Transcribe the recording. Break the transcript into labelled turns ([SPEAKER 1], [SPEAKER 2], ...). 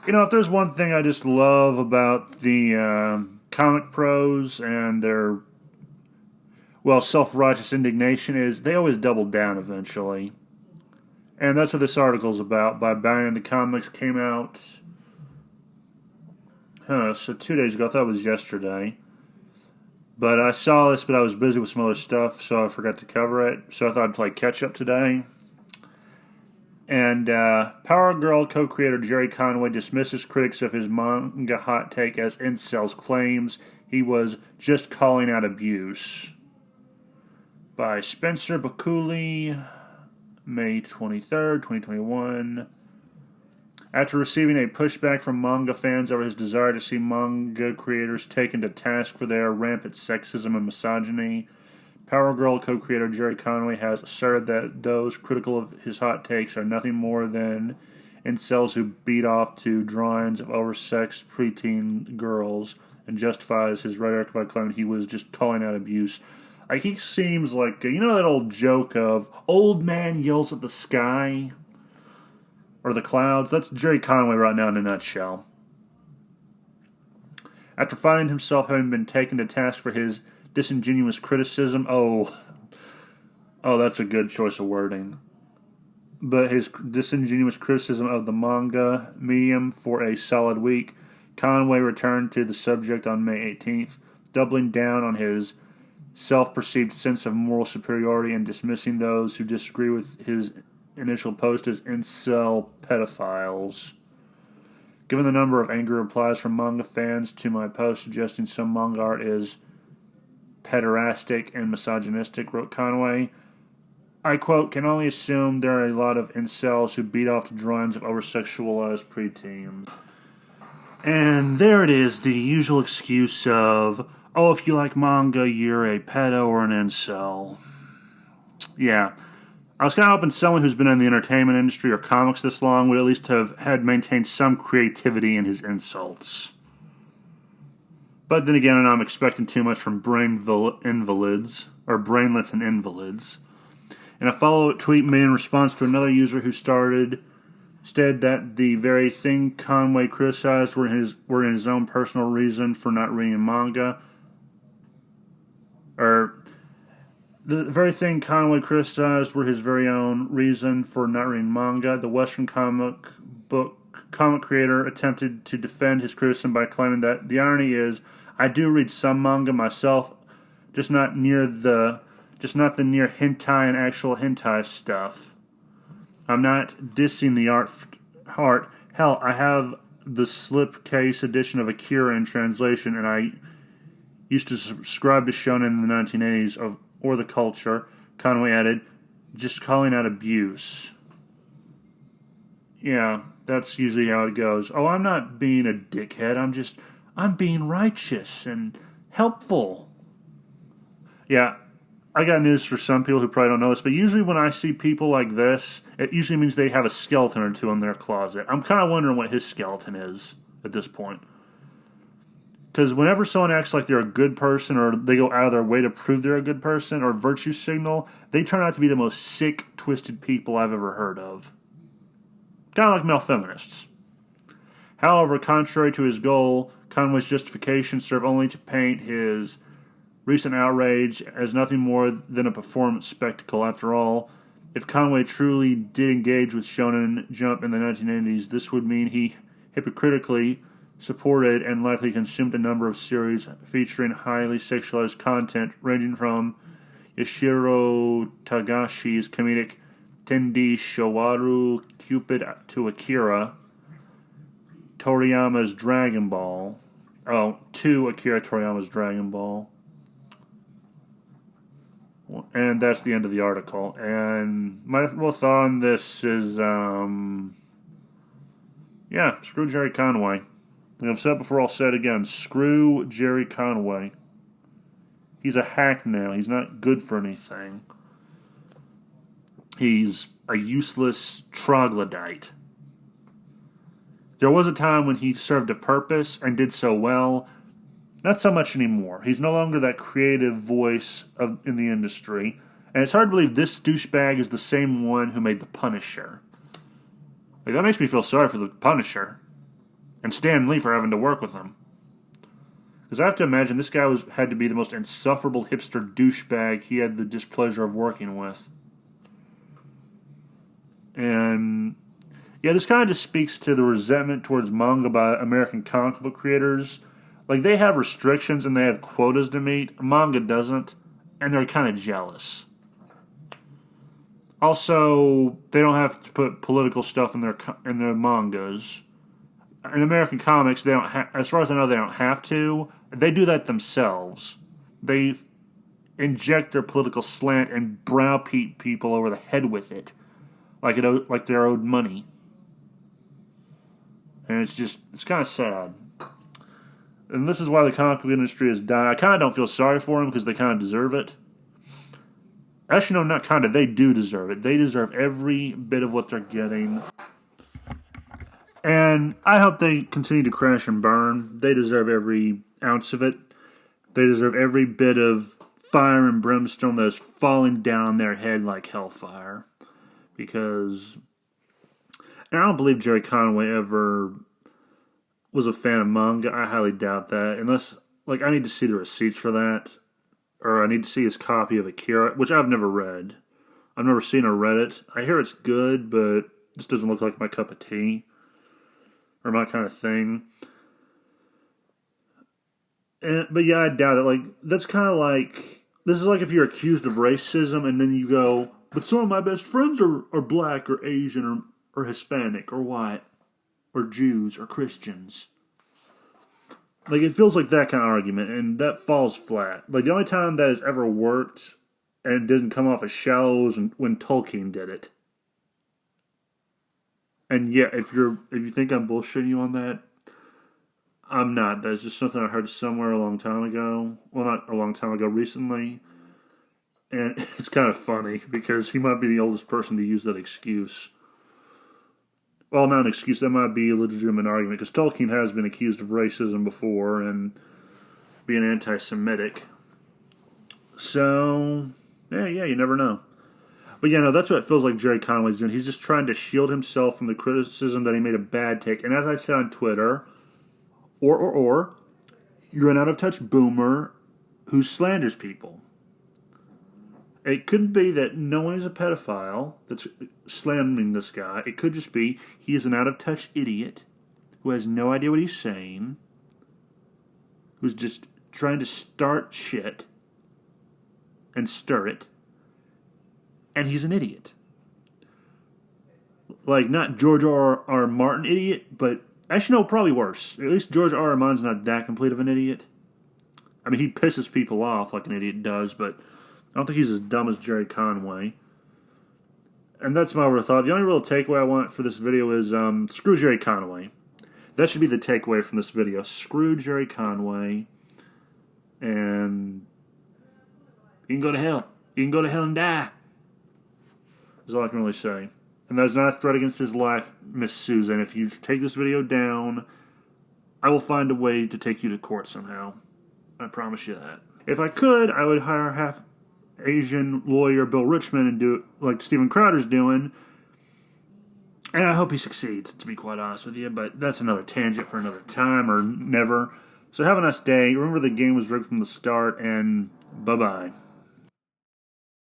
[SPEAKER 1] If there's one thing I just love about the comic pros and their, self-righteous indignation is they always double down eventually. And that's what this article's about. By Buying the Comics came out, so 2 days ago. I thought it was yesterday. But I saw this, but I was busy with some other stuff, so I forgot to cover it. So I thought I'd play catch up today. And Power Girl co-creator Gerry Conway dismisses critics of his manga hot take as incels, claims he was just calling out abuse. By Spencer Bakuli, May 23rd, 2021. After receiving a pushback from manga fans over his desire to see manga creators taken to task for their rampant sexism and misogyny, Power Girl co-creator Gerry Conway has asserted that those critical of his hot takes are nothing more than incels who beat off to drawings of oversexed preteen girls, and justifies his rhetoric by claiming he was just calling out abuse. Like, he seems like, that old joke of old man yells at the sky or the clouds? That's Gerry Conway right now in a nutshell. After finding himself having been taken to task for his disingenuous criticism, that's a good choice of wording. But his disingenuous criticism of the manga medium for a solid week, Conway returned to the subject on May 18th, doubling down on his self-perceived sense of moral superiority and dismissing those who disagree with his initial post as incel pedophiles. Given the number of angry replies from manga fans to my post suggesting some manga art is pederastic and misogynistic, wrote Conway, I quote, can only assume there are a lot of incels who beat off to drawings of over-sexualized preteens. And there it is, the usual excuse of, if you like manga, you're a pedo or an incel. Yeah. I was kind of hoping someone who's been in the entertainment industry or comics this long would at least have had maintained some creativity in his insults. But then again, I'm expecting too much from invalids, or brainlets and invalids. In a follow-up tweet made in response to another user who stated that the very thing Conway criticized were his own personal reason for not reading manga, the very thing Conway criticized were his very own reason for not reading manga. The Western comic creator attempted to defend his criticism by claiming that the irony is, I do read some manga myself, just not the near hentai and actual hentai stuff. I'm not dissing the art. Hell, I have the slipcase edition of Akira in translation, and I used to subscribe to shonen in the 1980s or the culture. Conway added, just calling out abuse. Yeah, that's usually how it goes. I'm not being a dickhead. I'm being righteous and helpful. Yeah, I got news for some people who probably don't know this, but usually when I see people like this, it usually means they have a skeleton or two in their closet. I'm kind of wondering what his skeleton is at this point. Because whenever someone acts like they're a good person or they go out of their way to prove they're a good person or virtue signal, they turn out to be the most sick, twisted people I've ever heard of. Kind of like male feminists. However, contrary to his goal, Conway's justification served only to paint his recent outrage as nothing more than a performance spectacle. After all, if Conway truly did engage with Shonen Jump in the 1980s, this would mean he hypocritically supported and likely consumed a number of series featuring highly sexualized content ranging from Yoshiro Tagashi's comedic Tendi Showaru Cupid to Akira, Toriyama's Dragon Ball. To Akira Toriyama's Dragon Ball. And that's the end of the article. And my real thought on this is, screw Gerry Conway. Like I've said before, I'll say it again. Screw Gerry Conway. He's a hack now. He's not good for anything. He's a useless troglodyte. There was a time when he served a purpose and did so well. Not so much anymore. He's no longer that creative voice in the industry. And it's hard to believe this douchebag is the same one who made The Punisher. Like, that makes me feel sorry for The Punisher. And Stan Lee for having to work with him. Because I have to imagine this guy had to be the most insufferable hipster douchebag he had the displeasure of working with. And yeah, this kind of just speaks to the resentment towards manga by American comic book creators. Like, they have restrictions and they have quotas to meet. Manga doesn't. And they're kind of jealous. Also, they don't have to put political stuff in their mangas. In American comics, they don't. As far as I know, they don't have to. They do that themselves. They inject their political slant and browbeat people over the head with it, like they're owed money. And it's kind of sad. And this is why the comic book industry has died. I kind of don't feel sorry for them because they kind of deserve it. Actually, no, not kind of. They do deserve it. They deserve every bit of what they're getting. And I hope they continue to crash and burn. They deserve every ounce of it. They deserve every bit of fire and brimstone that is falling down on their head like hellfire. Because, and I don't believe Gerry Conway ever was a fan of manga. I highly doubt that. Unless, I need to see the receipts for that. Or I need to see his copy of Akira, which I've never read. I've never seen or read it. I hear it's good, but this doesn't look like my cup of tea. Or my kind of thing. But yeah, I doubt it. That's kind of like, this is like if you're accused of racism and then you go, but some of my best friends are black or Asian or Hispanic or white or Jews or Christians. It feels like that kind of argument, and that falls flat. The only time that has ever worked and didn't come off as shallow was when Tolkien did it. And yeah, if you think I'm bullshitting you on that, I'm not. That's just something I heard somewhere a long time ago. Well, not a long time ago, recently. And it's kind of funny because he might be the oldest person to use that excuse. Well, not an excuse, that might be a legitimate argument, because Tolkien has been accused of racism before and being anti-Semitic. So, yeah, you never know. But yeah, no, that's what it feels like Gerry Conway's doing. He's just trying to shield himself from the criticism that he made a bad take. And as I said on Twitter, or you're an out-of-touch boomer who slanders people. It couldn't be that no one is a pedophile that's slandering this guy. It could just be he is an out-of-touch idiot who has no idea what he's saying, who's just trying to start shit and stir it, and he's an idiot. Not George R. Martin idiot, but actually no, probably worse. At least George R. Martin's not that complete of an idiot. I mean, he pisses people off like an idiot does, but I don't think he's as dumb as Gerry Conway. And that's my real thought. The only real takeaway I want for this video is screw Gerry Conway. That should be the takeaway from this video. Screw Gerry Conway. And you can go to hell. You can go to hell and die. That's all I can really say. And that is not a threat against his life, Miss Susan. If you take this video down, I will find a way to take you to court somehow. I promise you that. If I could, I would hire half Asian lawyer Bill Richmond and do it like Steven Crowder's doing. And I hope he succeeds, to be quite honest with you. But that's another tangent for another time or never. So have a nice day. Remember the game was rigged from the start, and bye-bye.